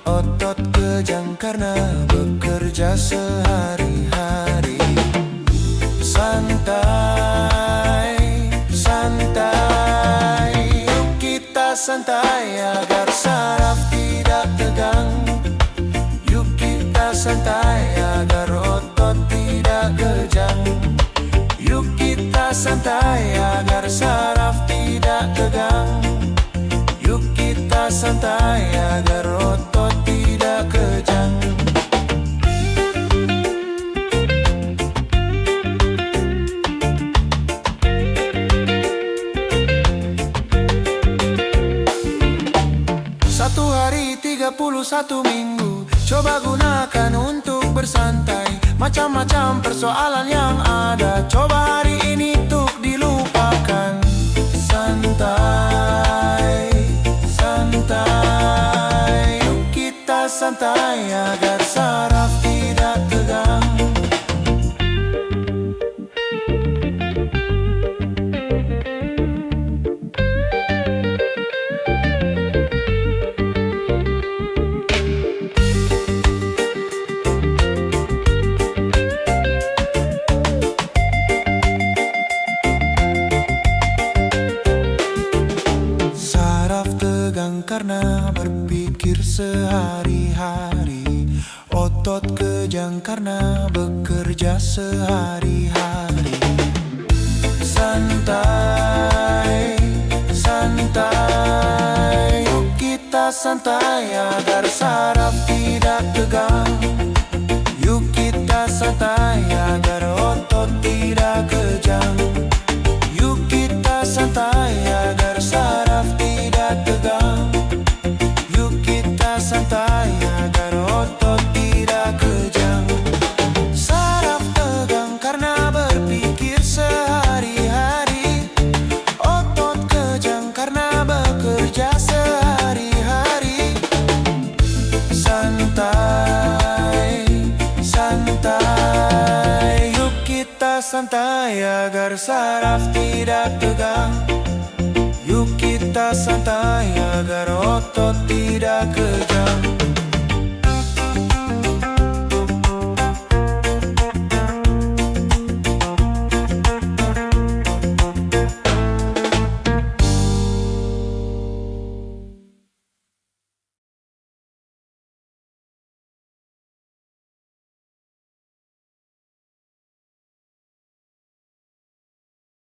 Otot kejang karena bekerja sehari-hari. Santai, santai, yuk kita santai agar saraf tidak tegang. Yuk kita santai agar otot tidak kejang. Yuk kita santai agar saraf tidak tegang. Yuk kita santai agar otot tidak kejang. Satu hari 31 minggu, coba gunakan untuk bersantai. Macam-macam persoalan yang ada, coba hari ini untuk dilupakan. Santai, santai, yuk kita santai agar saraf tidak tegang. Karena berpikir sehari-hari. Otot kejang karena bekerja sehari-hari. Santai, santai, yuk kita santai agar saraf tidak tegang. Yuk kita santai agar otot tidak kejang. Yuk kita santai agar saraf tidak tegang. Santai agar otot tidak kejang. Saraf tegang karena berpikir sehari-hari. Otot kejang karena bekerja sehari-hari. Santai, santai, yuk kita santai agar saraf tidak tegang. Yuk kita santai agar otot tidak